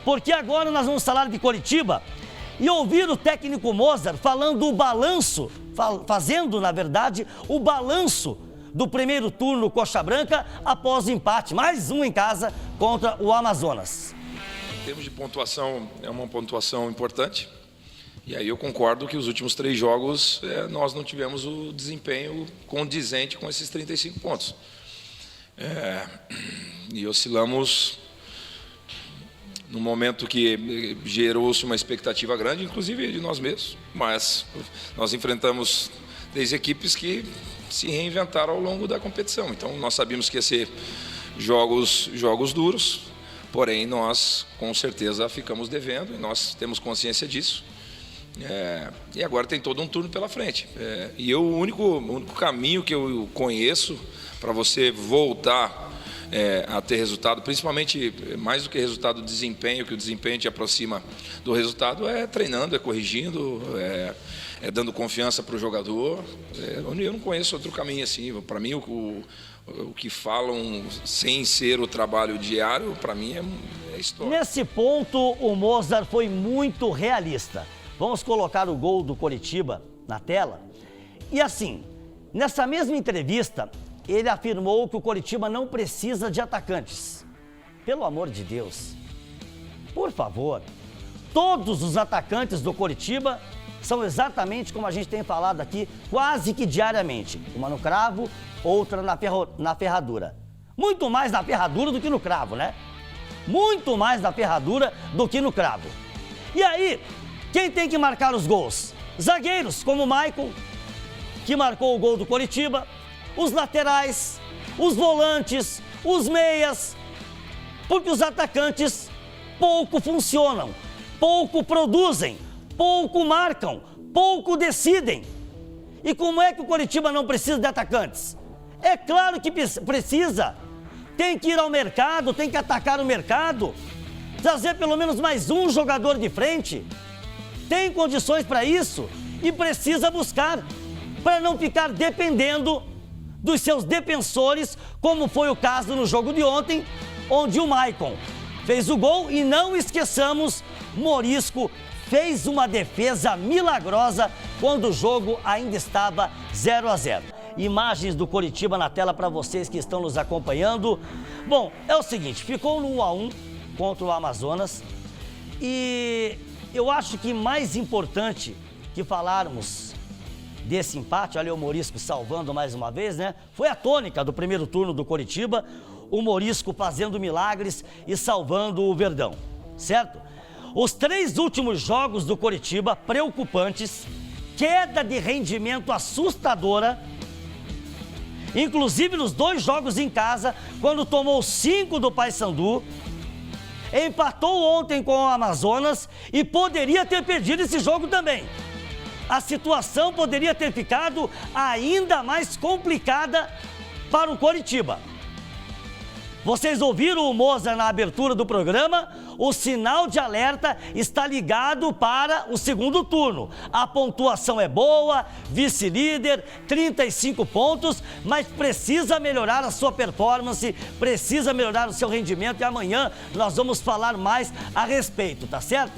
porque agora nós vamos falar de Coritiba e ouvir o técnico Mozart falando o balanço, fazendo, na verdade, o balanço do primeiro turno Coxa Branca após o empate, mais um em casa contra o Amazonas. Em termos de pontuação, é uma pontuação importante. E aí eu concordo que os últimos 3 jogos nós não tivemos o desempenho condizente com esses 35 pontos. E oscilamos num momento que gerou-se uma expectativa grande, inclusive de nós mesmos, mas nós enfrentamos 3 equipes que se reinventaram ao longo da competição. Então nós sabíamos que ia ser jogos duros, porém nós com certeza ficamos devendo e nós temos consciência disso. E agora tem todo um turno pela frente. E o único caminho que eu conheço para você voltar a ter resultado, principalmente mais do que resultado do desempenho, que o desempenho te aproxima do resultado, é treinando, é corrigindo, é dando confiança para o jogador. Eu não conheço outro caminho assim. Para mim, o que falam sem ser o trabalho diário, para mim é história. Nesse ponto, o Mozart foi muito realista. Vamos colocar o gol do Coritiba na tela. E assim, nessa mesma entrevista, ele afirmou que o Coritiba não precisa de atacantes. Pelo amor de Deus, por favor, todos os atacantes do Coritiba são exatamente como a gente tem falado aqui, quase que diariamente. Uma no cravo, outra na ferradura. Muito mais na ferradura do que no cravo, né? Muito mais na ferradura do que no cravo. E aí, quem tem que marcar os gols? Zagueiros, como o Maicon, que marcou o gol do Coritiba, os laterais, os volantes, os meias, porque os atacantes pouco funcionam, pouco produzem, pouco marcam, pouco decidem. E como é que o Coritiba não precisa de atacantes? É claro que precisa. Tem que ir ao mercado, tem que atacar o mercado, trazer pelo menos mais um jogador de frente. Tem condições para isso e precisa buscar, para não ficar dependendo dos seus defensores, como foi o caso no jogo de ontem, onde o Maicon fez o gol e não esqueçamos, Morisco fez uma defesa milagrosa quando o jogo ainda estava 0-0. Imagens do Coritiba na tela para vocês que estão nos acompanhando. Bom, é o seguinte, ficou no 1-1 contra o Amazonas e eu acho que mais importante que falarmos desse empate, olha o Morisco salvando mais uma vez, né? Foi a tônica do primeiro turno do Coritiba, o Morisco fazendo milagres e salvando o Verdão, certo? Os 3 últimos jogos do Coritiba, preocupantes, queda de rendimento assustadora, inclusive nos 2 jogos em casa, quando tomou 5 do Paysandu, empatou ontem com o Amazonas e poderia ter perdido esse jogo também. A situação poderia ter ficado ainda mais complicada para o Coritiba. Vocês ouviram o Mozart na abertura do programa? O sinal de alerta está ligado para o segundo turno. A pontuação é boa, vice-líder, 35 pontos, mas precisa melhorar a sua performance, precisa melhorar o seu rendimento e amanhã nós vamos falar mais a respeito, tá certo?